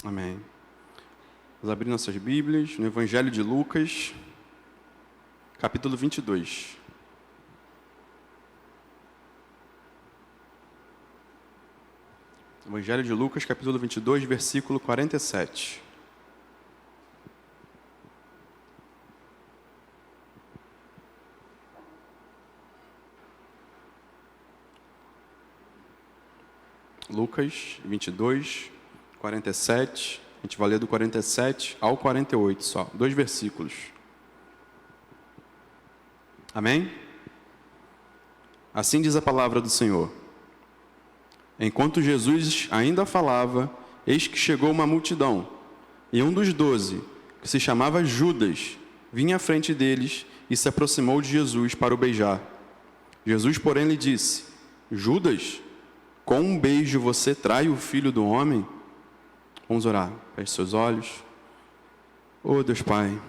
Amém. Vamos abrir nossas Bíblias no Evangelho de Lucas, capítulo 22. Evangelho de Lucas, capítulo 22, versículo 47. Lucas 22, 47. A gente vai ler do 47 ao 48 só. 2 versículos. Amém? Assim diz a palavra do Senhor. Enquanto Jesus ainda falava, eis que chegou uma multidão, e um dos 12, que se chamava Judas, vinha à frente deles e se aproximou de Jesus para o beijar. Jesus, porém, lhe disse: Judas, com um beijo você trai o Filho do Homem? Vamos orar. Feche seus olhos. Oh, Deus Pai,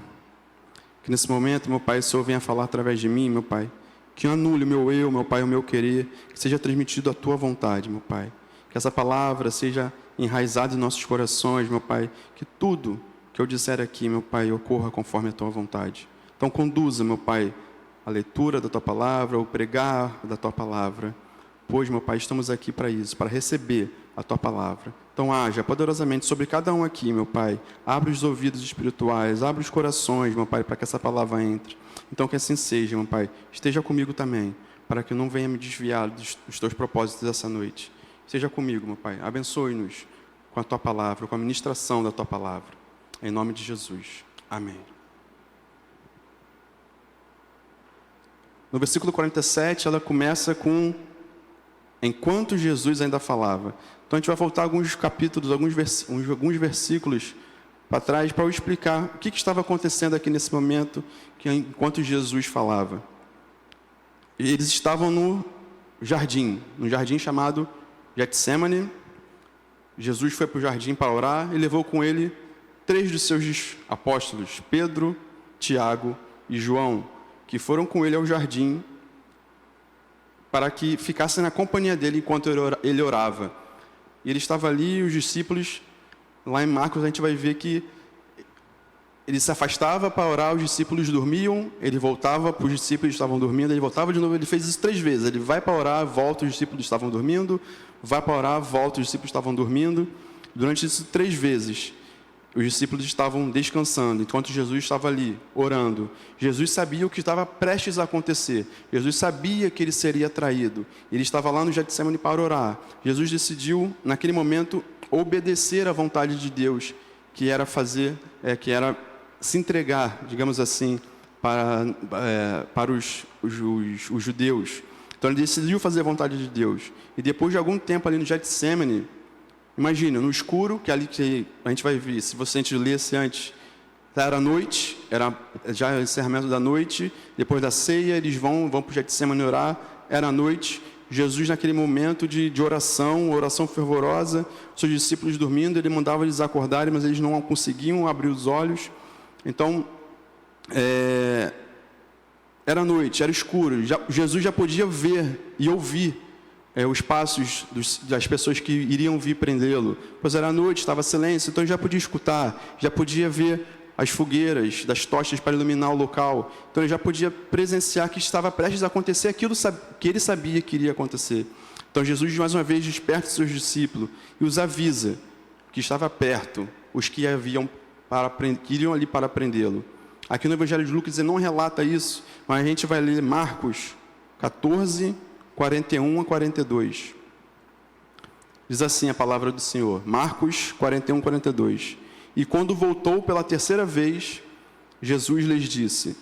que nesse momento, meu Pai, o Senhor venha falar através de mim, meu Pai. Que anule o meu eu, meu Pai, o meu querer, que seja transmitido a Tua vontade, meu Pai. Que essa palavra seja enraizada em nossos corações, meu Pai. Que tudo que eu disser aqui, meu Pai, ocorra conforme a Tua vontade. Então conduza, meu Pai, a leitura da Tua palavra, o pregar da Tua palavra. Pois, meu Pai, estamos aqui para isso, para receber a Tua palavra. Então haja poderosamente sobre cada um aqui, meu Pai. Abre os ouvidos espirituais, abre os corações, meu Pai, para que essa palavra entre. Então que assim seja, meu Pai. Esteja comigo também, para que eu não venha me desviar dos Teus propósitos essa noite. Esteja comigo, meu Pai. Abençoe-nos com a Tua palavra, com a ministração da Tua palavra. Em nome de Jesus. Amém. No versículo 47, ela começa com: enquanto Jesus ainda falava. Então a gente vai voltar alguns capítulos, alguns versículos para trás, para eu explicar o que estava acontecendo aqui nesse momento, que enquanto Jesus falava. Eles estavam no jardim chamado Getsemane. Jesus foi para o jardim para orar e levou com ele 3 dos seus apóstolos, Pedro, Tiago e João, que foram com ele ao jardim para que ficassem na companhia dele enquanto ele orava. E ele estava ali, e os discípulos, lá em Marcos a gente vai ver que ele se afastava para orar, os discípulos dormiam, ele voltava, os discípulos estavam dormindo, ele voltava de novo, ele fez isso 3 vezes, ele vai para orar, volta, os discípulos estavam dormindo, vai para orar, volta, os discípulos estavam dormindo. Durante isso 3 vezes, os discípulos estavam descansando, enquanto Jesus estava ali, orando. Jesus sabia o que estava prestes a acontecer. Jesus sabia que ele seria traído. Ele estava lá no Getsemane para orar. Jesus decidiu, naquele momento, obedecer à vontade de Deus, que era se entregar, digamos assim, para os judeus. Então ele decidiu fazer a vontade de Deus. E depois de algum tempo ali no Getsemane, imagina, no escuro, que ali que a gente vai ver, se você lesse antes, era noite, era já o encerramento da noite, depois da ceia, eles vão para o Getsemane orar, era noite, Jesus naquele momento de oração fervorosa, seus discípulos dormindo, ele mandava eles acordarem, mas eles não conseguiam abrir os olhos. Então, era noite, era escuro, Jesus já podia ver e ouvir os passos das pessoas que iriam vir prendê-lo, pois era noite, estava silêncio, então ele já podia escutar, já podia ver as fogueiras das tochas para iluminar o local, então ele já podia presenciar que estava prestes a acontecer aquilo que ele sabia que iria acontecer. Então Jesus mais uma vez desperta os seus discípulos e os avisa que estava perto os que iriam ali para prendê-lo. Aqui no Evangelho de Lucas ele não relata isso, mas a gente vai ler Marcos 14, 41 a 42. Diz assim a palavra do Senhor. Marcos 41, 42. E quando voltou pela 3ª vez, Jesus lhes disse: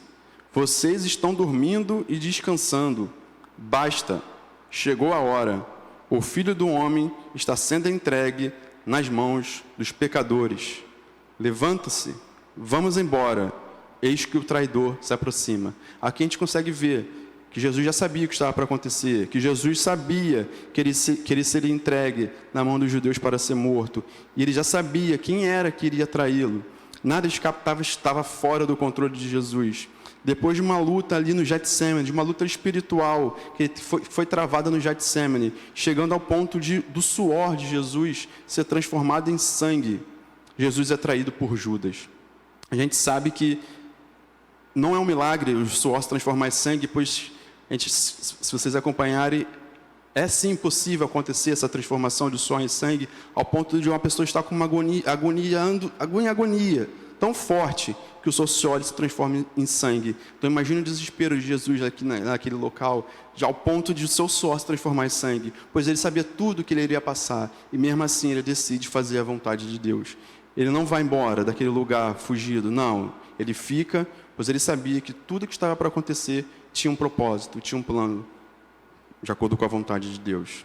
vocês estão dormindo e descansando. Basta, chegou a hora. O Filho do Homem está sendo entregue nas mãos dos pecadores. Levanta-se, vamos embora. Eis que o traidor se aproxima. Aqui a gente consegue ver que Jesus já sabia o que estava para acontecer, que Jesus sabia que ele seria entregue na mão dos judeus para ser morto, e ele já sabia quem era que iria traí-lo. Nada estava fora do controle de Jesus. Depois de uma luta ali no Getsemane, de uma luta espiritual, que foi travada no Getsemane, chegando ao ponto do suor de Jesus ser transformado em sangue. Jesus é traído por Judas. A gente sabe que não é um milagre o suor se transformar em sangue, pois, se vocês acompanharem, é sim possível acontecer essa transformação de suor em sangue, ao ponto de uma pessoa estar com uma agonia tão forte que o seu suor se transforma em sangue. Então imagine o desespero de Jesus aqui naquele local, já ao ponto de o seu suor se transformar em sangue, pois ele sabia tudo que ele iria passar, e mesmo assim ele decide fazer a vontade de Deus. Ele não vai embora daquele lugar fugido, não. Ele fica, pois ele sabia que tudo que estava para acontecer tinha um propósito, tinha um plano, de acordo com a vontade de Deus.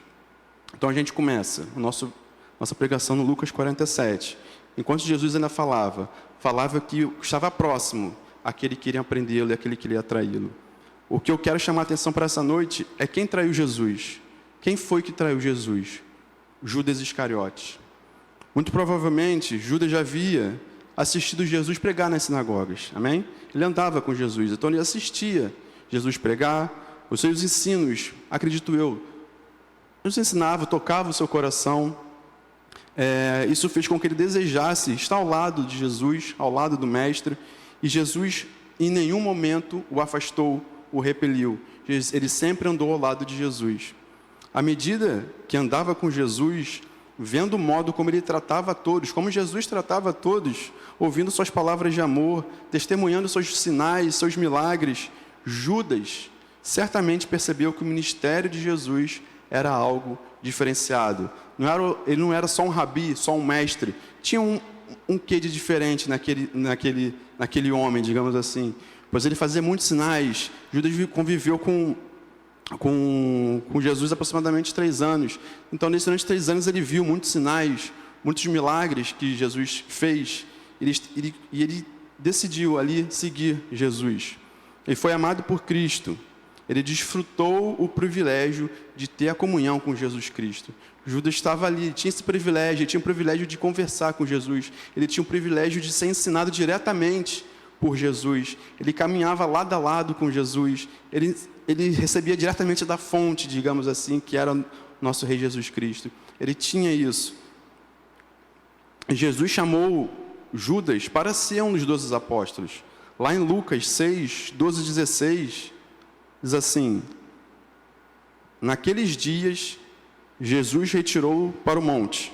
Então a gente começa nossa pregação no Lucas 47. Enquanto Jesus ainda falava que estava próximo aquele que iria prendê-lo e aquele que iria traí-lo. O que eu quero chamar a atenção para essa noite é quem traiu Jesus. Quem foi que traiu Jesus? Judas Iscariotes. Muito provavelmente, Judas já havia assistido Jesus pregar nas sinagogas. Amém? Ele andava com Jesus, então ele assistia Jesus pregar. Os seus ensinos, acredito eu, nos ensinava, tocava o seu coração. Isso fez com que ele desejasse estar ao lado de Jesus, ao lado do Mestre. E Jesus, em nenhum momento, o afastou, o repeliu. Ele sempre andou ao lado de Jesus. À medida que andava com Jesus, vendo o modo como ele tratava a todos, como Jesus tratava a todos, ouvindo suas palavras de amor, testemunhando seus sinais, seus milagres, Judas certamente percebeu que o ministério de Jesus era algo diferenciado. Ele não era só um rabi, só um mestre. Tinha um quê de diferente naquele homem, digamos assim. Pois ele fazia muitos sinais. Judas conviveu com Jesus aproximadamente 3 anos. Então, nesses 3 anos, ele viu muitos sinais, muitos milagres que Jesus fez. E ele decidiu ali seguir Jesus. Ele foi amado por Cristo. Ele desfrutou o privilégio de ter a comunhão com Jesus Cristo. Judas estava ali, tinha esse privilégio, ele tinha o privilégio de conversar com Jesus. Ele tinha o privilégio de ser ensinado diretamente por Jesus. Ele caminhava lado a lado com Jesus. Ele recebia diretamente da fonte, digamos assim, que era nosso Rei Jesus Cristo. Ele tinha isso. Jesus chamou Judas para ser um dos 12 apóstolos. Lá em Lucas 6, 12 e 16, diz assim: naqueles dias, Jesus retirou para o monte,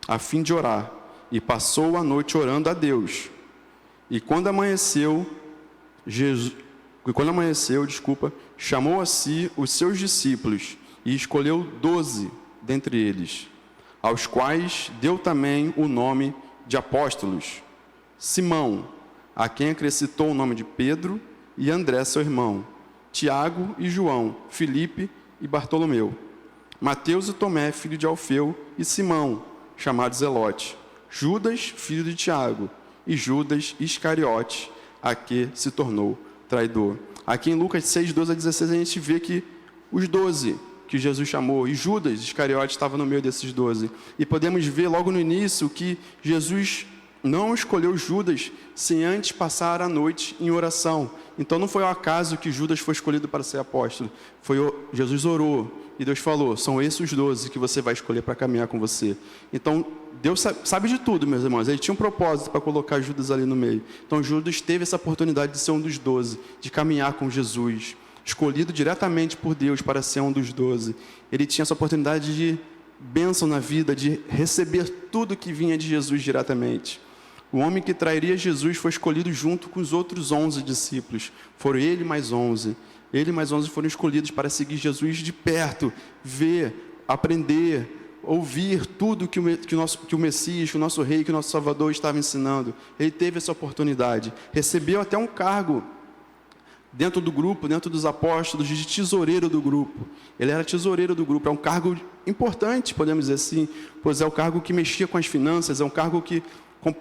a fim de orar, e passou a noite orando a Deus. E quando amanheceu, chamou a si os seus discípulos, e escolheu 12 dentre eles, aos quais deu também o nome de apóstolos: Simão, a quem acrescentou o nome de Pedro, e André, seu irmão, Tiago e João, Filipe e Bartolomeu, Mateus e Tomé, filho de Alfeu, e Simão, chamado Zelote, Judas, filho de Tiago, e Judas Iscariote, a que se tornou traidor. Aqui em Lucas 6, 12 a 16, a gente vê que os 12 que Jesus chamou, e Judas Iscariote estava no meio desses 12. E podemos ver logo no início que Jesus não escolheu Judas sem antes passar a noite em oração. Então não foi ao acaso que Judas foi escolhido para ser apóstolo. Jesus orou e Deus falou: são esses os 12 que você vai escolher para caminhar com você. Então Deus sabe de tudo, meus irmãos. Ele tinha um propósito para colocar Judas ali no meio. Então Judas teve essa oportunidade de ser um dos 12, de caminhar com Jesus, escolhido diretamente por Deus para ser um dos 12. Ele tinha essa oportunidade de bênção na vida, de receber tudo que vinha de Jesus diretamente. O homem que trairia Jesus foi escolhido junto com os outros 11 discípulos. Foram ele mais 11. Ele mais 11 foram escolhidos para seguir Jesus de perto, ver, aprender, ouvir tudo que o Messias, que o nosso Rei, que o nosso Salvador estava ensinando. Ele teve essa oportunidade. Recebeu até um cargo dentro do grupo, dentro dos apóstolos, de tesoureiro do grupo. Ele era tesoureiro do grupo. É um cargo importante, podemos dizer assim, pois é o cargo que mexia com as finanças, é um cargo que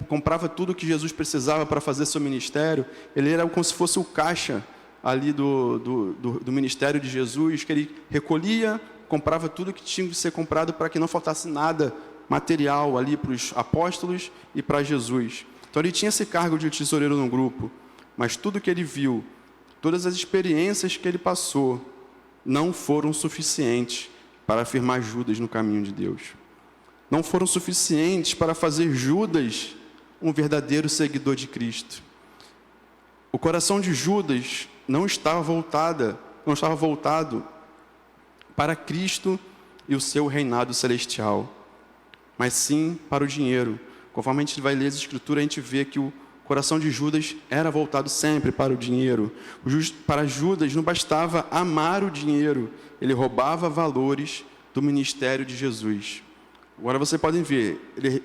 comprava tudo que Jesus precisava para fazer seu ministério. Ele era como se fosse o caixa ali do ministério de Jesus, que ele recolhia, comprava tudo que tinha que ser comprado para que não faltasse nada material ali para os apóstolos e para Jesus. Então ele tinha esse cargo de tesoureiro no grupo, mas tudo que ele viu, todas as experiências que ele passou, não foram suficientes para afirmar Judas no caminho de Deus. Não foram suficientes para fazer Judas um verdadeiro seguidor de Cristo. O coração de Judas não estava voltado para Cristo e o seu reinado celestial, mas sim para o dinheiro. Conforme a gente vai ler as Escrituras, a gente vê que o coração de Judas era voltado sempre para o dinheiro. Para Judas não bastava amar o dinheiro, ele roubava valores do ministério de Jesus. Agora vocês podem ver, ele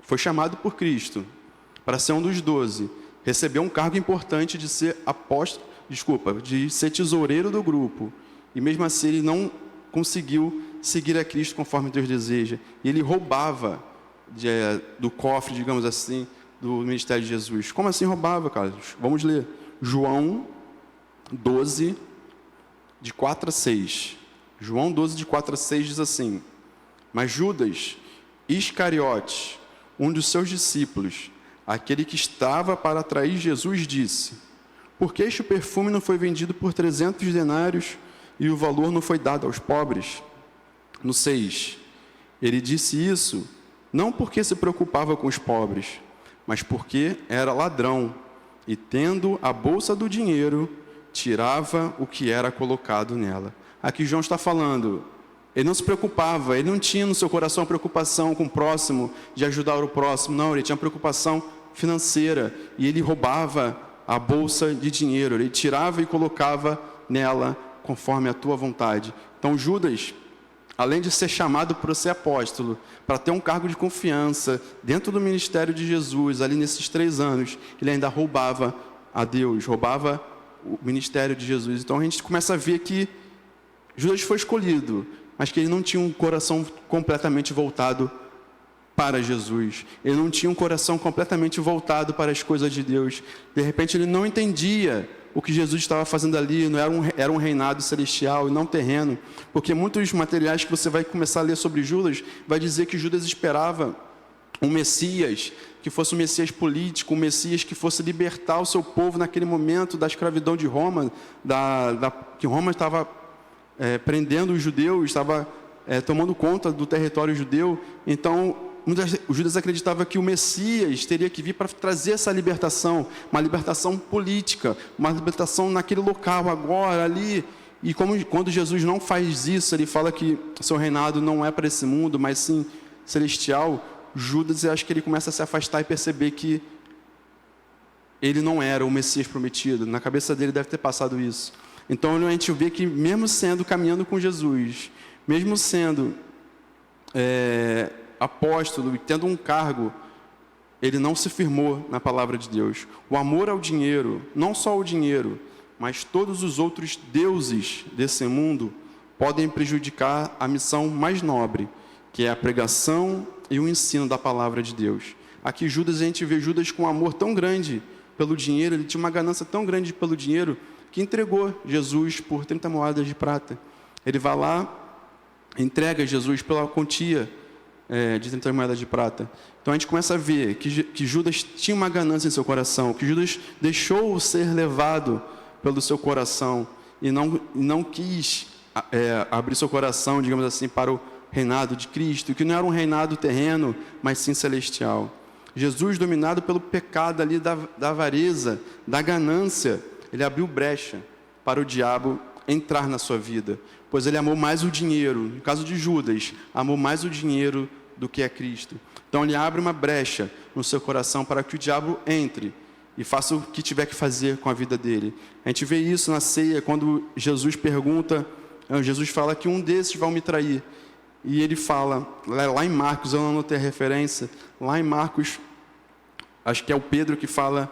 foi chamado por Cristo para ser um dos 12, recebeu um cargo importante de ser de ser tesoureiro do grupo, e mesmo assim ele não conseguiu seguir a Cristo conforme Deus deseja, e ele roubava do cofre, digamos assim, do ministério de Jesus. Como assim roubava, Carlos? Vamos ler João 12, de 4 a 6. João 12, de 4 a 6 diz assim: mas Judas Iscariotes, um dos seus discípulos, aquele que estava para trair Jesus, disse: por que este perfume não foi vendido por 300 denários e o valor não foi dado aos pobres? No 6, ele disse isso não porque se preocupava com os pobres, mas porque era ladrão e, tendo a bolsa do dinheiro, tirava o que era colocado nela. Aqui João está falando, ele não se preocupava, ele não tinha no seu coração a preocupação com o próximo, de ajudar o próximo, não, ele tinha preocupação financeira, e ele roubava a bolsa de dinheiro, ele tirava e colocava nela conforme a tua vontade. Então Judas, além de ser chamado para ser apóstolo, para ter um cargo de confiança dentro do ministério de Jesus, ali nesses 3 anos, ele ainda roubava a Deus, roubava o ministério de Jesus. Então a gente começa a ver que Judas foi escolhido, mas que ele não tinha um coração completamente voltado para Jesus. Ele não tinha um coração completamente voltado para as coisas de Deus. De repente ele não entendia o que Jesus estava fazendo ali, não era um reinado celestial e não terreno, porque muitos materiais que você vai começar a ler sobre Judas, vai dizer que Judas esperava um Messias, que fosse um Messias político, um Messias que fosse libertar o seu povo naquele momento da escravidão de Roma, que Roma estava prendendo os judeus, estava tomando conta do território judeu. Então o Judas acreditava que o Messias teria que vir para trazer essa libertação, uma libertação política, uma libertação naquele local, agora, ali. E quando Jesus não faz isso, ele fala que seu reinado não é para esse mundo, mas sim celestial. Judas, eu acho que ele começa a se afastar e perceber que ele não era o Messias prometido. Na cabeça dele deve ter passado isso. Então a gente vê que mesmo caminhando com Jesus, mesmo sendo apóstolo e tendo um cargo, ele não se firmou na palavra de Deus. O amor ao dinheiro, não só o dinheiro, mas todos os outros deuses desse mundo podem prejudicar a missão mais nobre, que é a pregação e o ensino da palavra de Deus. Aqui Judas, a gente vê Judas com um amor tão grande pelo dinheiro, ele tinha uma ganância tão grande pelo dinheiro, que entregou Jesus por 30 moedas de prata. Ele vai lá, entrega Jesus pela quantia de 30 moedas de prata. Então a gente começa a ver que Judas tinha uma ganância em seu coração, que Judas deixou ser levado pelo seu coração e não quis abrir seu coração, digamos assim, para o reinado de Cristo, que não era um reinado terreno, mas sim celestial. Jesus, dominado pelo pecado ali da avareza, da ganância, ele abriu brecha para o diabo entrar na sua vida, pois ele amou mais o dinheiro. No caso de Judas, amou mais o dinheiro do que a Cristo. Então ele abre uma brecha no seu coração para que o diabo entre e faça o que tiver que fazer com a vida dele. A gente vê isso na ceia, quando Jesus fala que um desses vai me trair. E ele fala, lá em Marcos, eu não anotei a referência, lá em Marcos, acho que é o Pedro que fala: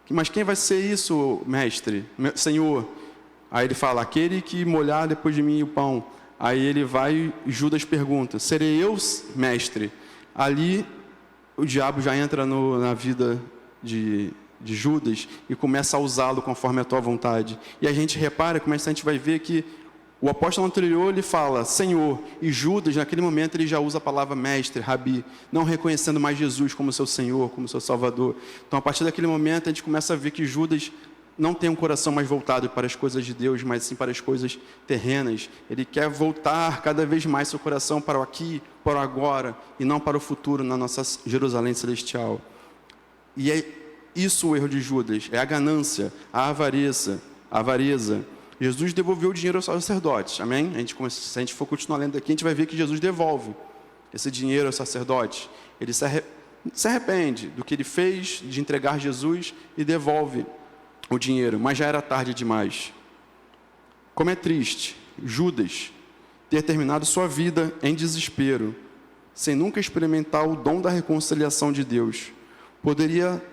mas quem vai ser isso, mestre, Senhor? Aí ele fala: aquele que molhar depois de mim o pão. Aí ele vai e Judas pergunta: serei eu, mestre? Ali o diabo já entra na vida de Judas e começa a usá-lo conforme a tua vontade. E a gente repara, como a gente vai ver que o apóstolo anterior, ele fala Senhor, e Judas, naquele momento, ele já usa a palavra mestre, rabi, não reconhecendo mais Jesus como seu Senhor, como seu Salvador. Então, a partir daquele momento, a gente começa a ver que Judas não tem um coração mais voltado para as coisas de Deus, mas sim para as coisas terrenas. Ele quer voltar cada vez mais seu coração para o aqui, para o agora, e não para o futuro, na nossa Jerusalém celestial. E é isso o erro de Judas, é a ganância, a avareza. Jesus devolveu o dinheiro aos sacerdotes, amém? Se a gente for continuar lendo aqui, a gente vai ver que Jesus devolve esse dinheiro aos sacerdotes. Ele se arrepende do que ele fez, de entregar Jesus, e devolve o dinheiro, mas já era tarde demais. Como é triste Judas ter terminado sua vida em desespero, sem nunca experimentar o dom da reconciliação de Deus. Poderia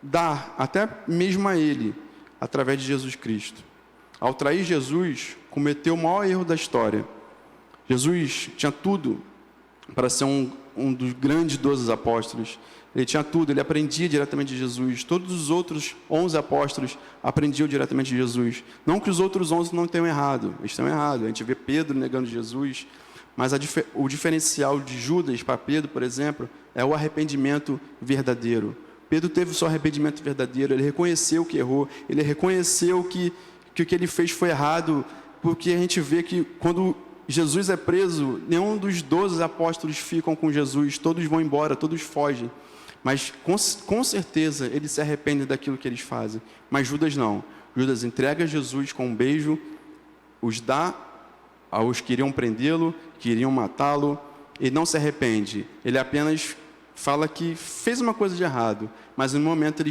dar até mesmo a ele, através de Jesus Cristo. Ao trair Jesus, cometeu o maior erro da história. Jesus tinha tudo para ser um dos grandes 12 apóstolos. Ele tinha tudo, ele aprendia diretamente de Jesus. Todos os outros 11 apóstolos aprendiam diretamente de Jesus. Não que os outros 11 não tenham errado, eles estão errados. A gente vê Pedro negando Jesus, mas o diferencial de Judas para Pedro, por exemplo, é o arrependimento verdadeiro. Pedro teve o seu arrependimento verdadeiro, ele reconheceu que errou, ele reconheceu que o que ele fez foi errado, porque a gente vê que quando Jesus é preso, nenhum dos 12 apóstolos ficam com Jesus, todos vão embora, todos fogem. Mas com certeza eles se arrependem daquilo que eles fazem. Mas Judas não. Judas entrega Jesus com um beijo, os dá aos que iriam prendê-lo, que iriam matá-lo, e não se arrepende. Ele apenas fala que fez uma coisa de errado, mas no momento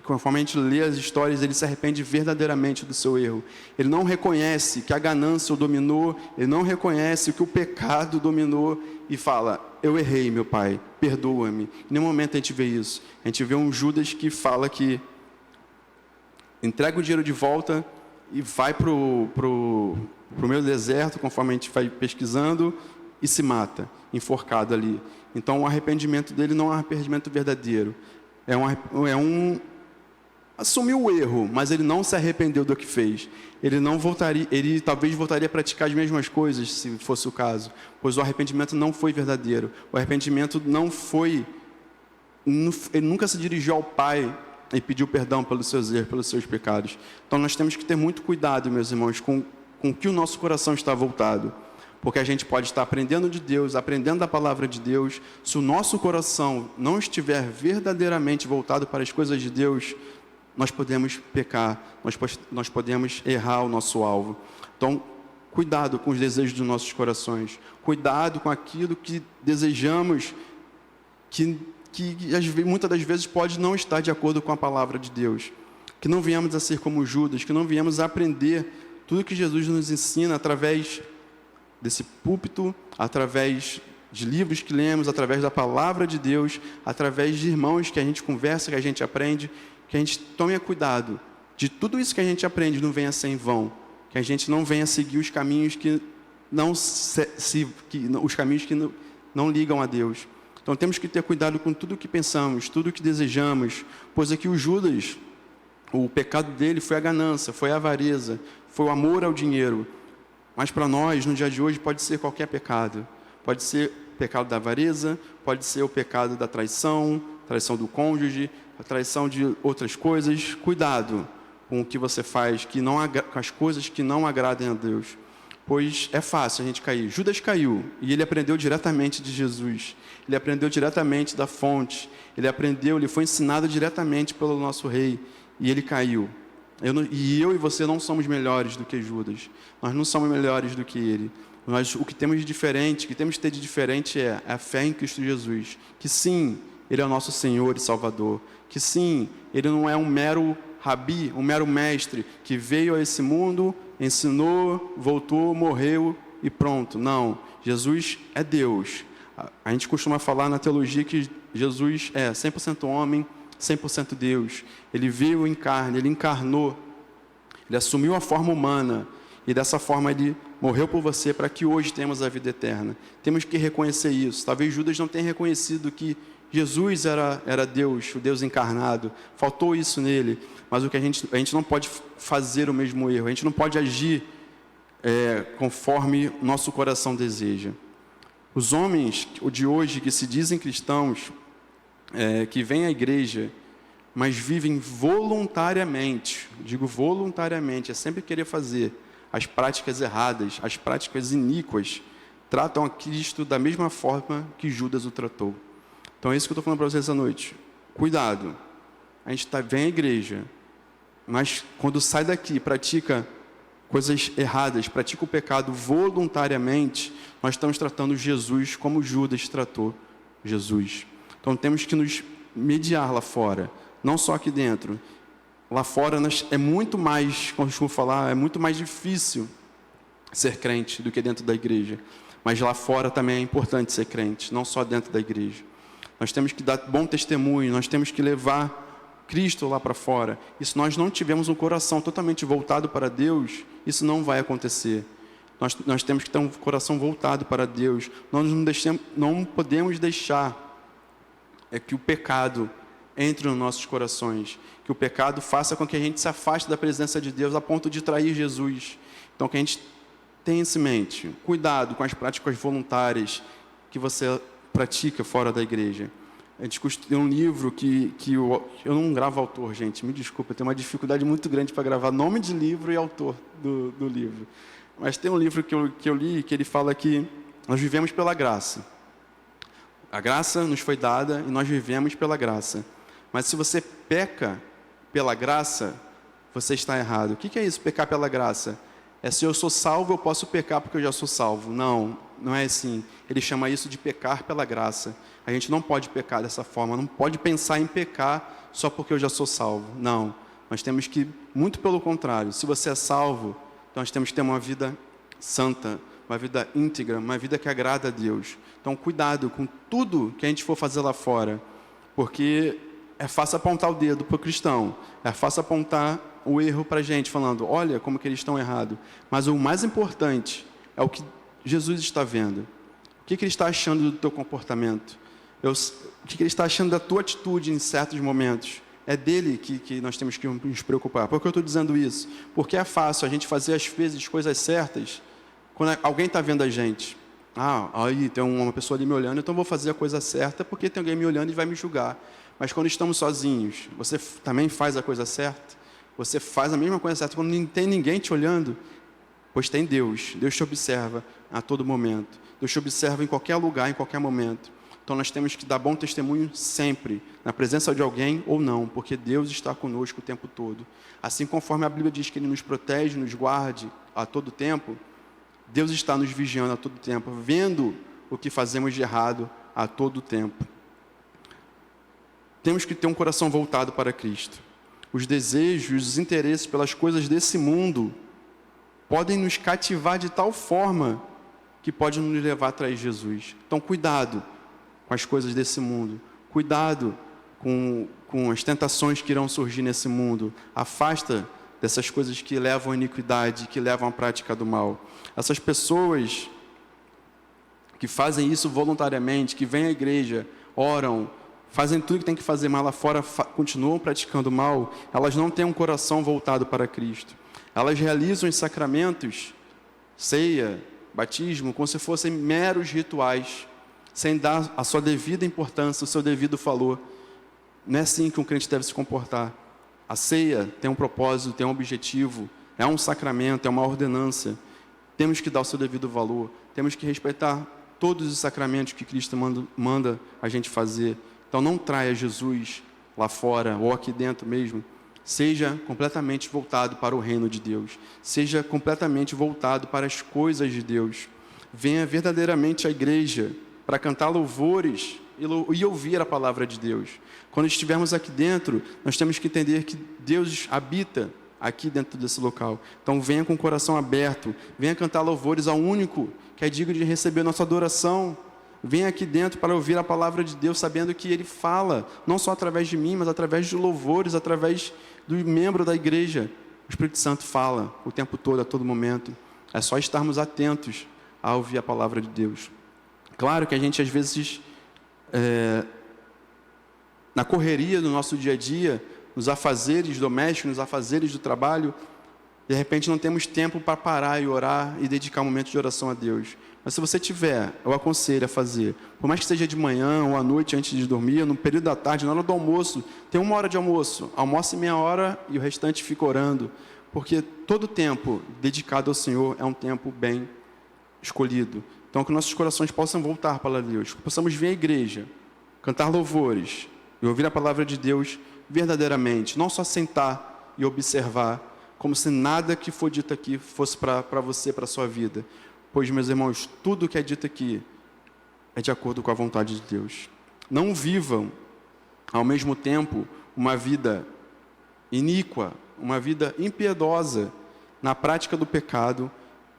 conforme a gente lê as histórias, ele se arrepende verdadeiramente do seu erro. Ele não reconhece que a ganância o dominou, ele não reconhece que o pecado dominou e fala: eu errei, meu pai, perdoa-me. Em nenhum momento a gente vê isso. A gente vê um Judas que fala que entrega o dinheiro de volta e vai para o meio do deserto, conforme a gente vai pesquisando, e se mata, enforcado ali. Então o arrependimento dele não é um arrependimento verdadeiro. Assumiu o erro, mas ele não se arrependeu do que fez. Ele talvez voltaria a praticar as mesmas coisas, se fosse o caso, pois o arrependimento não foi verdadeiro. O arrependimento não foi... Ele nunca se dirigiu ao Pai e pediu perdão pelos seus erros, pelos seus pecados. Então nós temos que ter muito cuidado, meus irmãos, com o que o nosso coração está voltado. Porque a gente pode estar aprendendo de Deus, aprendendo da palavra de Deus. Se o nosso coração não estiver verdadeiramente voltado para as coisas de Deus, nós podemos pecar, nós podemos errar o nosso alvo. Então, cuidado com os desejos dos nossos corações. Cuidado com aquilo que desejamos, que muitas das vezes pode não estar de acordo com a palavra de Deus. Que não venhamos a ser como Judas, que não venhamos a aprender tudo que Jesus nos ensina através desse púlpito, através de livros que lemos, através da palavra de Deus, através de irmãos que a gente conversa, que a gente aprende, que a gente tome cuidado de tudo isso que a gente aprende não venha ser em vão, que a gente não venha seguir os caminhos que não ligam a Deus. Então temos que ter cuidado com tudo o que pensamos, tudo o que desejamos, pois aqui o Judas, o pecado dele foi a ganância, foi a avareza, foi o amor ao dinheiro. Mas para nós, no dia de hoje, pode ser qualquer pecado. Pode ser o pecado da avareza, pode ser o pecado da traição do cônjuge, a traição de outras coisas. Cuidado com o que você faz, com as coisas que não agradem a Deus. Pois é fácil a gente cair. Judas caiu e ele aprendeu diretamente de Jesus. Ele aprendeu diretamente da fonte. Ele foi ensinado diretamente pelo nosso rei. E ele caiu. Eu e você não somos melhores do que Judas. Nós não somos melhores do que ele. O que temos de diferente, o que temos de ter de diferente é a fé em Cristo Jesus. Que sim, Ele é o nosso Senhor e Salvador. Que sim, Ele não é um mero rabi, um mero mestre, que veio a esse mundo, ensinou, voltou, morreu e pronto. Não, Jesus é Deus. A gente costuma falar na teologia que Jesus é 100% homem, 100% Deus. Ele veio em carne, Ele encarnou, Ele assumiu a forma humana e dessa forma Ele morreu por você para que hoje tenhamos a vida eterna. Temos que reconhecer isso. Talvez Judas não tenha reconhecido que Jesus era Deus, o Deus encarnado. Faltou isso nele. Mas a gente não pode fazer o mesmo erro. A gente não pode agir conforme o nosso coração deseja. Os homens de hoje que se dizem cristãos, que vêm à igreja, mas vivem voluntariamente, digo voluntariamente, é sempre querer fazer as práticas erradas, as práticas iníquas, tratam a Cristo da mesma forma que Judas o tratou. Então é isso que eu estou falando para vocês essa noite. cuidado. A gente vem à igreja, mas quando sai daqui, pratica coisas erradas, pratica o pecado voluntariamente, nós estamos tratando Jesus como Judas tratou Jesus. Então temos que nos mediar lá fora, não só aqui dentro. Lá fora é muito mais, como eu costumo falar, é muito mais difícil ser crente do que dentro da igreja. Mas lá fora também é importante ser crente, não só dentro da igreja. Nós temos que dar bom testemunho, nós temos que levar Cristo lá para fora. E se nós não tivermos um coração totalmente voltado para Deus, isso não vai acontecer. Nós temos que ter um coração voltado para Deus. Nós não podemos deixar que o pecado entre nos nossos corações, que o pecado faça com que a gente se afaste da presença de Deus a ponto de trair Jesus. Então, que a gente tenha isso em mente. Cuidado com as práticas voluntárias que você pratica fora da igreja. A gente tem um livro que eu não gravo autor, gente, me desculpa, eu tenho uma dificuldade muito grande para gravar nome de livro e autor do livro. Mas tem um livro que eu li, que ele fala que nós vivemos pela graça. A graça nos foi dada e nós vivemos pela graça. Mas se você peca pela graça, você está errado. O que é isso, pecar pela graça? É se eu sou salvo, eu posso pecar porque eu já sou salvo. Não, não é assim. Ele chama isso de pecar pela graça. A gente não pode pecar dessa forma, não pode pensar em pecar só porque eu já sou salvo. Não, nós temos que, muito pelo contrário, se você é salvo, nós temos que ter uma vida santa, uma vida íntegra, uma vida que agrada a Deus. Então, cuidado com tudo que a gente for fazer lá fora, porque é fácil apontar o dedo para o cristão, é fácil apontar o erro para a gente, falando, olha como que eles estão errados. Mas o mais importante é o que Jesus está vendo. O que ele está achando do teu comportamento? O que ele está achando da tua atitude em certos momentos? É dele que nós temos que nos preocupar. Por que eu estou dizendo isso? Porque é fácil a gente fazer, às vezes, coisas certas quando alguém está vendo a gente. Aí tem uma pessoa ali me olhando, então eu vou fazer a coisa certa porque tem alguém me olhando e vai me julgar. Mas quando estamos sozinhos, você também faz a coisa certa? Você faz a mesma coisa certa quando não tem ninguém te olhando? Pois tem Deus. Deus te observa a todo momento. Deus te observa em qualquer lugar, em qualquer momento. Então nós temos que dar bom testemunho sempre, na presença de alguém ou não, porque Deus está conosco o tempo todo. Assim conforme a Bíblia diz que Ele nos protege, nos guarde a todo tempo, Deus está nos vigiando a todo tempo, vendo o que fazemos de errado a todo tempo. Temos que ter um coração voltado para Cristo. Os desejos, os interesses pelas coisas desse mundo podem nos cativar de tal forma que pode nos levar a trair Jesus. Então, cuidado com as coisas desse mundo. Cuidado com as tentações que irão surgir nesse mundo. Afasta dessas coisas que levam à iniquidade, que levam à prática do mal. Essas pessoas que fazem isso voluntariamente, que vêm à igreja, oram, fazem tudo que tem que fazer, mas lá fora continuam praticando mal, elas não têm um coração voltado para Cristo. Elas realizam os sacramentos, ceia, batismo, como se fossem meros rituais, sem dar a sua devida importância, o seu devido valor. Não é assim que um crente deve se comportar. A ceia tem um propósito, tem um objetivo, é um sacramento, é uma ordenança. Temos que dar o seu devido valor, temos que respeitar todos os sacramentos que Cristo manda a gente fazer. Então não traia Jesus lá fora ou aqui dentro mesmo. Seja completamente voltado para o reino de Deus. Seja completamente voltado para as coisas de Deus. Venha verdadeiramente à igreja para cantar louvores e ouvir a palavra de Deus. Quando estivermos aqui dentro, nós temos que entender que Deus habita aqui dentro desse local. Então venha com o coração aberto, venha cantar louvores ao único que é digno de receber nossa adoração. Venha aqui dentro para ouvir a palavra de Deus, sabendo que Ele fala, não só através de mim, mas através de louvores, através do membro da igreja. O Espírito Santo fala o tempo todo, a todo momento. É só estarmos atentos a ouvir a palavra de Deus. Claro que a gente, às vezes, na correria do nosso dia a dia, nos afazeres domésticos, nos afazeres do trabalho, de repente não temos tempo para parar e orar e dedicar um momento de oração a Deus. Mas se você tiver, eu aconselho a fazer, por mais que seja de manhã ou à noite antes de dormir, no período da tarde, na hora do almoço, tem 1 hora de almoço, almoce meia hora e o restante fica orando, porque todo tempo dedicado ao Senhor é um tempo bem escolhido. Então que nossos corações possam voltar para Deus, que possamos vir à igreja, cantar louvores e ouvir a palavra de Deus verdadeiramente, não só sentar e observar, como se nada que for dito aqui fosse para você, para a sua vida. Pois, meus irmãos, tudo que é dito aqui é de acordo com a vontade de Deus. Não vivam, ao mesmo tempo, uma vida iníqua, uma vida impiedosa na prática do pecado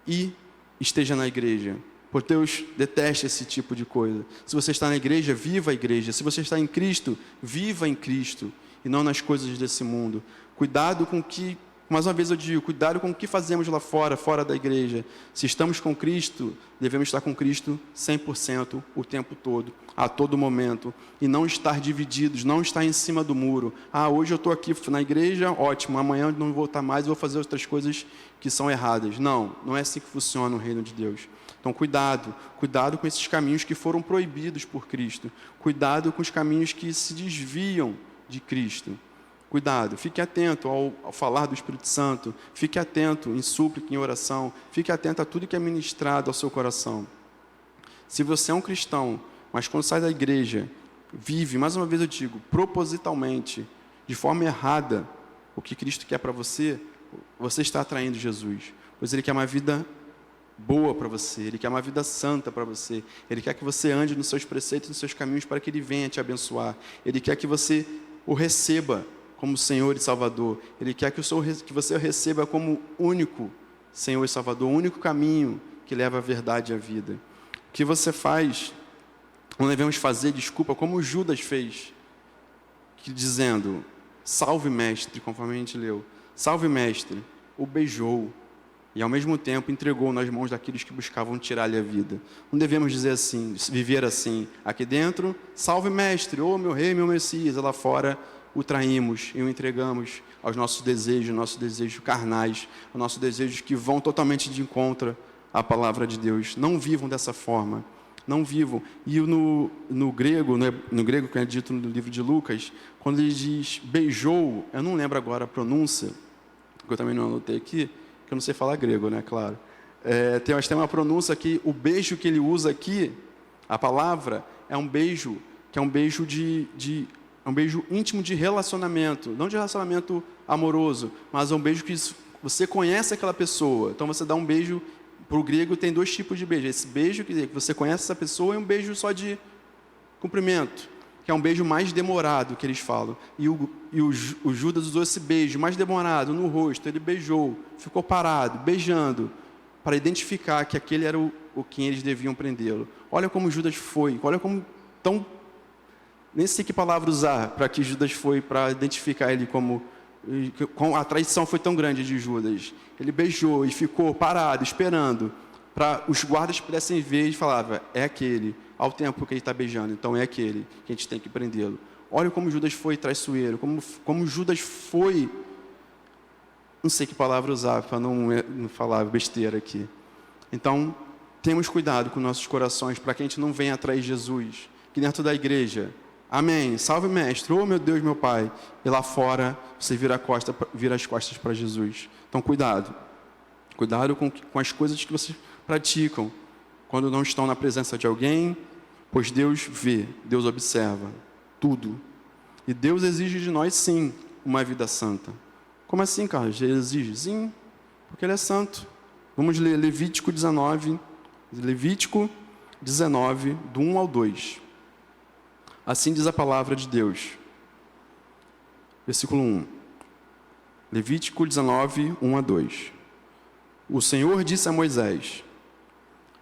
e esteja na igreja. Porque Deus detesta esse tipo de coisa. Se você está na igreja, viva a igreja. Se você está em Cristo, viva em Cristo e não nas coisas desse mundo. Cuidado com o que, mais uma vez eu digo, cuidado com o que fazemos lá fora, fora da igreja. Se estamos com Cristo, devemos estar com Cristo 100% o tempo todo, a todo momento. E não estar divididos, não estar em cima do muro. Hoje eu estou aqui na igreja, ótimo, amanhã eu não vou estar mais e vou fazer outras coisas que são erradas. Não é assim que funciona o reino de Deus. Então, cuidado com esses caminhos que foram proibidos por Cristo. Cuidado com os caminhos que se desviam de Cristo. Cuidado, fique atento ao falar do Espírito Santo. Fique atento em súplica, em oração. Fique atento a tudo que é ministrado ao seu coração. Se você é um cristão, mas quando sai da igreja, vive, mais uma vez eu digo, propositalmente, de forma errada, o que Cristo quer para você, você está atraindo Jesus. Pois Ele quer uma vida boa para você, Ele quer uma vida santa para você, Ele quer que você ande nos seus preceitos, nos seus caminhos, para que Ele venha te abençoar. Ele quer que você o receba como Senhor e Salvador. Ele quer que você o receba como único Senhor e Salvador, o único caminho que leva à verdade e à vida. O que você faz, não devemos fazer, como Judas fez, dizendo, salve mestre, conforme a gente leu, salve mestre, o beijou, e ao mesmo tempo entregou nas mãos daqueles que buscavam tirar-lhe a vida. Não devemos dizer assim, viver assim. Aqui dentro, salve mestre, meu rei, meu Messias. Lá fora, o traímos e o entregamos aos nossos desejos carnais, aos nossos desejos que vão totalmente de encontro à palavra de Deus. Não vivam dessa forma. Não vivam. E no grego que é dito no livro de Lucas, quando ele diz beijou, eu não lembro agora a pronúncia, que eu também não anotei aqui, que eu não sei falar grego, né, claro. Tem uma pronúncia que o beijo que ele usa aqui, a palavra, é um beijo que é um beijo é um beijo íntimo de relacionamento, não de relacionamento amoroso, mas é um beijo que você conhece aquela pessoa. Então você dá um beijo, para o grego tem dois tipos de beijo. Esse beijo que você conhece essa pessoa é um beijo só de cumprimento, que é um beijo mais demorado, que eles falam. E o Judas usou esse beijo mais demorado no rosto. Ele beijou, ficou parado, beijando, para identificar que aquele era o quem eles deviam prendê-lo. Olha como Judas foi, olha como tão... Nem sei que palavra usar para que Judas foi, para identificar ele como a traição foi tão grande de Judas. Ele beijou e ficou parado, esperando, para os guardas pudessem ver e falava, é aquele, ao tempo que ele está beijando, então é aquele que a gente tem que prendê-lo. Olha como Judas foi traiçoeiro, como Judas foi, não sei que palavra usar para não falar besteira aqui. Então, temos cuidado com nossos corações, para que a gente não venha atrair Jesus, que dentro da igreja, amém, salve mestre, meu Deus, meu Pai, e lá fora você vira as costas para Jesus. Então, cuidado com as coisas que vocês praticam, quando não estão na presença de alguém, pois Deus vê, Deus observa tudo. E Deus exige de nós, sim, uma vida santa. Como assim, Carlos? Ele exige? Sim, porque Ele é santo. Vamos ler Levítico 19, do 1 ao 2. Assim diz a palavra de Deus. Versículo 1. Levítico 19, 1 a 2. O Senhor disse a Moisés,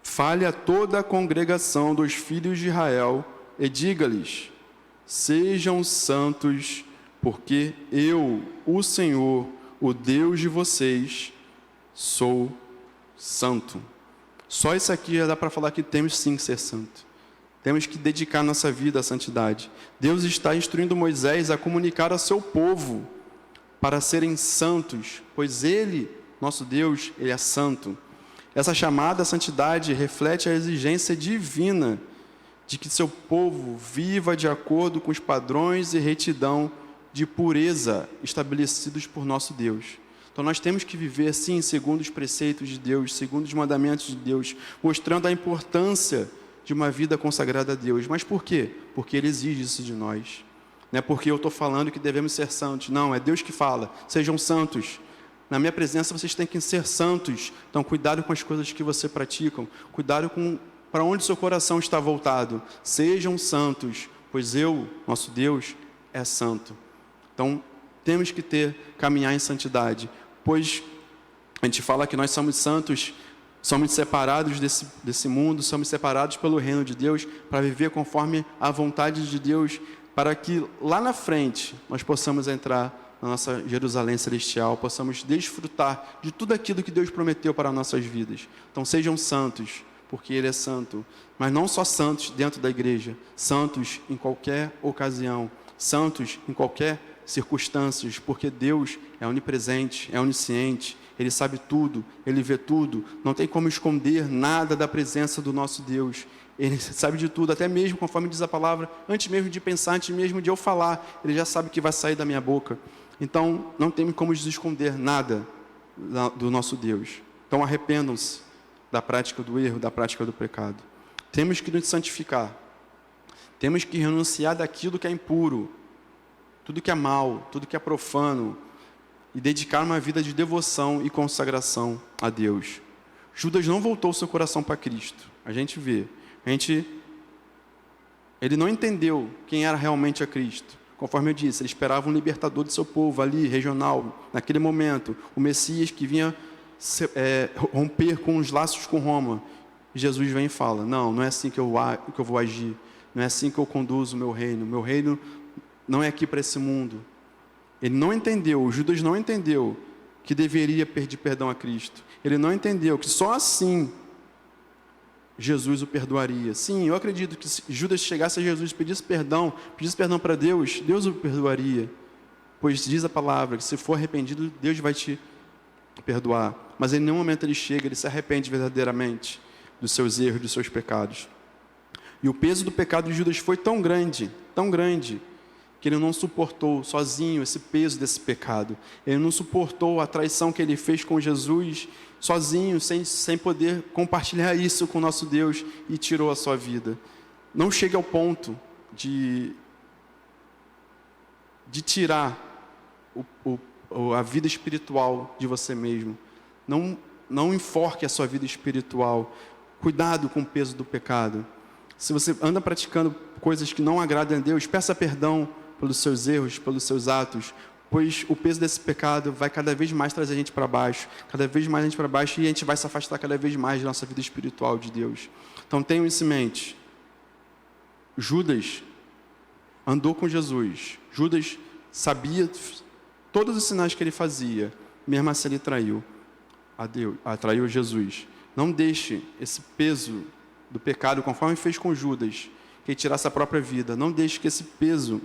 fale a toda a congregação dos filhos de Israel e diga-lhes, sejam santos, porque eu, o Senhor, o Deus de vocês, sou santo. Só isso aqui já dá para falar que temos sim que ser santo. Temos que dedicar nossa vida à santidade. Deus está instruindo Moisés a comunicar ao seu povo para serem santos, pois Ele, nosso Deus, Ele é santo. Essa chamada à santidade reflete a exigência divina de que seu povo viva de acordo com os padrões e retidão de pureza estabelecidos por nosso Deus. Então nós temos que viver, sim, segundo os preceitos de Deus, segundo os mandamentos de Deus, mostrando a importância de uma vida consagrada a Deus. Mas por quê? Porque Ele exige isso de nós. Não é porque eu estou falando que devemos ser santos. Não, é Deus que fala. Sejam santos. Na minha presença vocês têm que ser santos. Então, cuidado com as coisas que você praticam. Cuidado com para onde seu coração está voltado. Sejam santos, pois eu, nosso Deus, é santo. Então, temos que caminhar em santidade. Pois a gente fala que nós somos santos, somos separados desse mundo, somos separados pelo reino de Deus para viver conforme a vontade de Deus, para que lá na frente nós possamos entrar na nossa Jerusalém celestial, possamos desfrutar de tudo aquilo que Deus prometeu para nossas vidas. Então sejam santos, porque Ele é santo, mas não só santos dentro da igreja, santos em qualquer ocasião, santos em qualquer circunstância, porque Deus é onipresente, é onisciente, Ele sabe tudo, Ele vê tudo, não tem como esconder nada da presença do nosso Deus. Ele sabe de tudo, até mesmo, conforme diz a palavra, antes mesmo de pensar, antes mesmo de eu falar, Ele já sabe o que vai sair da minha boca. Então, não tem como esconder nada do nosso Deus. Então, arrependam-se da prática do erro, da prática do pecado. Temos que nos santificar. Temos que renunciar daquilo que é impuro, tudo que é mal, tudo que é profano, e dedicar uma vida de devoção e consagração a Deus. Judas não voltou seu coração para Cristo. A gente vê. Ele não entendeu quem era realmente a Cristo. Conforme eu disse, ele esperava um libertador do seu povo ali, regional, naquele momento. O Messias que vinha romper com os laços com Roma. E Jesus vem e fala, não é assim que eu vou agir. Não é assim que eu conduzo o meu reino. Meu reino não é aqui para esse mundo. Ele não entendeu, Judas não entendeu que deveria pedir perdão a Cristo. Ele não entendeu que só assim Jesus o perdoaria. Sim, eu acredito que se Judas chegasse a Jesus e pedisse perdão para Deus, Deus o perdoaria. Pois diz a palavra que se for arrependido, Deus vai te perdoar. Mas em nenhum momento ele chega, ele se arrepende verdadeiramente dos seus erros, dos seus pecados. E o peso do pecado de Judas foi tão grande, que ele não suportou sozinho esse peso desse pecado. Ele não suportou a traição que ele fez com Jesus sozinho, sem poder compartilhar isso com o nosso Deus, e tirou a sua vida. Não chegue ao ponto de tirar a vida espiritual de você mesmo. Não enforque a sua vida espiritual. Cuidado com o peso do pecado. Se você anda praticando coisas que não agradam a Deus, peça perdão pelos seus erros, pelos seus atos, pois o peso desse pecado vai cada vez mais trazer a gente para baixo, e a gente vai se afastar cada vez mais da nossa vida espiritual de Deus. Então tenham isso em mente. Judas andou com Jesus. Judas sabia todos os sinais que ele fazia, mesmo assim ele traiu Jesus. Não deixe esse peso do pecado, conforme fez com Judas, que ele tirasse a própria vida. Não deixe que esse peso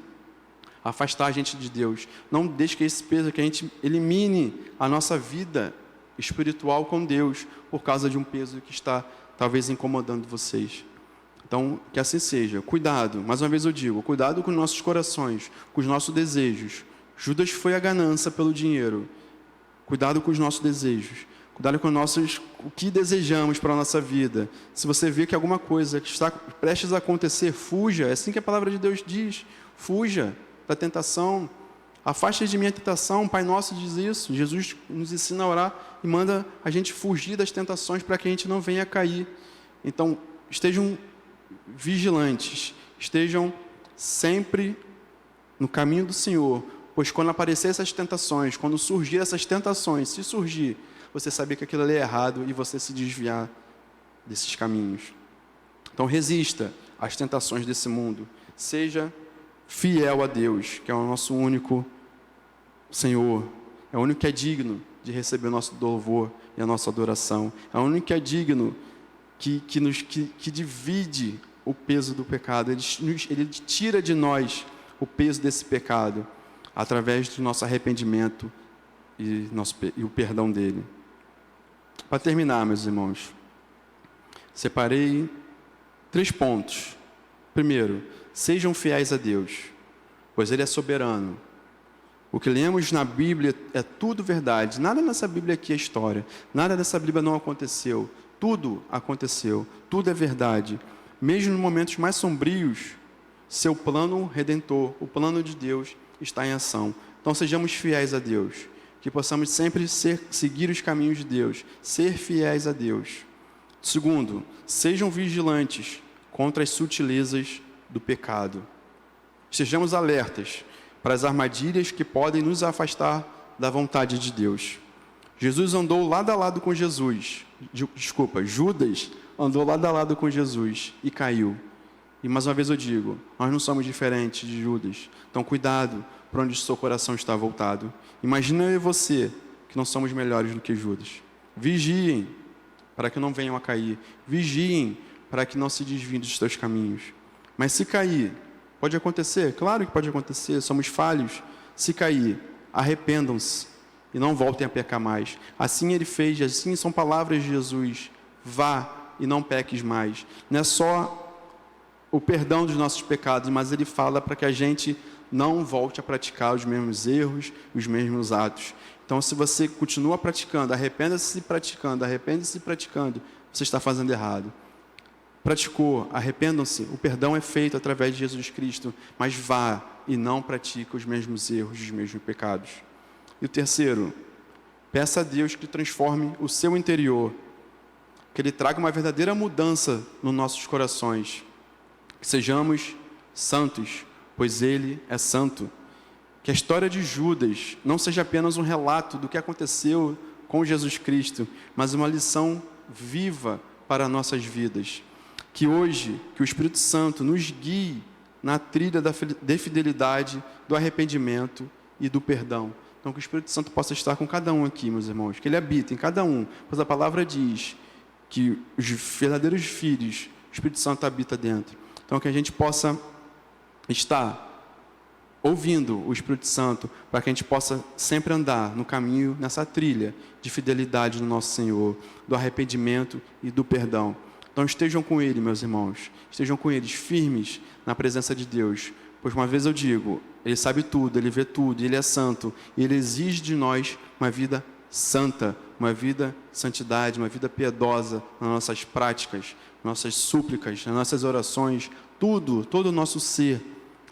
afastar a gente de Deus. Não deixe que esse peso, que a gente elimine a nossa vida espiritual com Deus, por causa de um peso que está talvez incomodando vocês. Então, que assim seja. Cuidado, mais uma vez eu digo, cuidado com os nossos corações, com os nossos desejos. Judas foi a ganância pelo dinheiro. Cuidado com os nossos desejos. Cuidado com o que desejamos para a nossa vida. Se você vê que alguma coisa que está prestes a acontecer, fuja. É assim que a palavra de Deus diz. Fuja da tentação. Afaste de mim a tentação. O Pai Nosso diz isso. Jesus nos ensina a orar e manda a gente fugir das tentações para que a gente não venha a cair. Então, estejam vigilantes. Estejam sempre no caminho do Senhor. Pois quando aparecer essas tentações, quando surgir essas tentações, se surgir, você saber que aquilo ali é errado e você se desviar desses caminhos. Então resista às tentações desse mundo. Seja fiel a Deus, que é o nosso único Senhor. É o único que é digno de receber o nosso louvor e a nossa adoração. É o único que é digno que divide o peso do pecado. Ele tira de nós o peso desse pecado através do nosso arrependimento e o perdão dele. Para terminar, meus irmãos, separei 3 pontos. Primeiro, sejam fiéis a Deus, pois Ele é soberano. O que lemos na Bíblia é tudo verdade. Nada nessa Bíblia aqui é história. Nada dessa Bíblia não aconteceu. Tudo aconteceu. Tudo é verdade. Mesmo nos momentos mais sombrios, seu plano redentor, o plano de Deus está em ação. Então sejamos fiéis a Deus, que possamos sempre seguir os caminhos de Deus, ser fiéis a Deus. Segundo, sejam vigilantes contra as sutilezas do pecado. Estejamos alertas para as armadilhas que podem nos afastar da vontade de Deus. Jesus andou lado a lado com Judas andou lado a lado com Jesus e caiu. E mais uma vez eu digo, nós não somos diferentes de Judas. Então cuidado para onde o seu coração está voltado. Imagina eu e você, que não somos melhores do que Judas. Vigiem para que não venham a cair. Vigiem para que não se desviem dos seus caminhos. Mas se cair, pode acontecer? Claro que pode acontecer, somos falhos. Se cair, arrependam-se e não voltem a pecar mais. Assim ele fez, assim são palavras de Jesus. Vá e não peques mais. Não é só o perdão dos nossos pecados, mas ele fala para que a gente não volte a praticar os mesmos erros, os mesmos atos. Então, se você continua praticando, arrependa-se praticando, você está fazendo errado. Praticou, arrependam-se, o perdão é feito através de Jesus Cristo, mas vá e não pratique os mesmos erros, os mesmos pecados. E o terceiro, peça a Deus que transforme o seu interior, que Ele traga uma verdadeira mudança nos nossos corações, que sejamos santos, pois Ele é santo. Que a história de Judas não seja apenas um relato do que aconteceu com Jesus Cristo, mas uma lição viva para nossas vidas. Que hoje, que o Espírito Santo nos guie na trilha da fidelidade, do arrependimento e do perdão. Então, que o Espírito Santo possa estar com cada um aqui, meus irmãos, que Ele habita em cada um, pois a palavra diz que os verdadeiros filhos, o Espírito Santo habita dentro. Então, que a gente possa estar ouvindo o Espírito Santo, para que a gente possa sempre andar no caminho, nessa trilha de fidelidade no nosso Senhor, do arrependimento e do perdão. Então estejam com Ele, meus irmãos, estejam com eles firmes na presença de Deus, pois uma vez eu digo, Ele sabe tudo, Ele vê tudo, Ele é santo, e Ele exige de nós uma vida santa, uma vida de santidade, uma vida piedosa nas nossas práticas, nossas súplicas, nas nossas orações, todo o nosso ser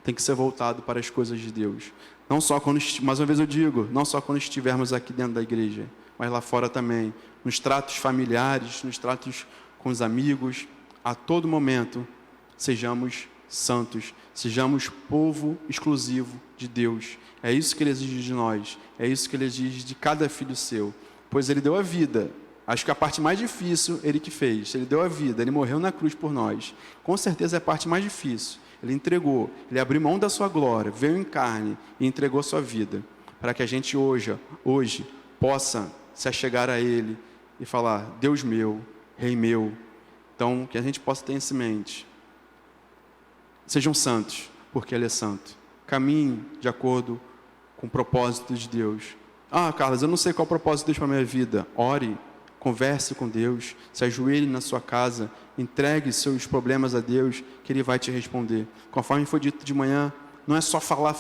tem que ser voltado para as coisas de Deus. Não só quando, mais uma vez eu digo, não só quando estivermos aqui dentro da igreja, mas lá fora também, nos tratos familiares, nos tratos com os amigos, a todo momento, sejamos santos, sejamos povo exclusivo de Deus. É isso que Ele exige de nós, é isso que Ele exige de cada filho seu, pois Ele deu a vida. Acho que a parte mais difícil, Ele que fez. Ele deu a vida, Ele morreu na cruz por nós. Com certeza é a parte mais difícil. Ele entregou, Ele abriu mão da sua glória, veio em carne e entregou sua vida, para que a gente hoje possa se achegar a Ele e falar, Deus meu, Rei meu. Então, que a gente possa ter isso em mente. Sejam santos, porque Ele é santo. Caminhem de acordo com o propósito de Deus. Ah, Carlos, eu não sei qual é o propósito de Deus para a minha vida. Ore, converse com Deus, se ajoelhe na sua casa, entregue seus problemas a Deus, que Ele vai te responder. Conforme foi dito de manhã, não é só falar.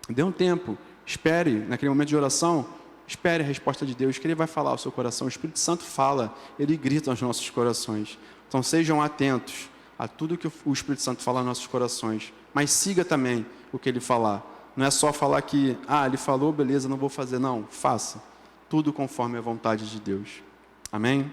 Dê um tempo, espere, naquele momento de oração, espere a resposta de Deus, que Ele vai falar ao seu coração. O Espírito Santo fala, Ele grita aos nossos corações. Então sejam atentos a tudo que o Espírito Santo fala aos nossos corações, mas siga também o que Ele falar. Não é só falar que, Ele falou, beleza, não vou fazer. Não, faça tudo conforme a vontade de Deus. Amém?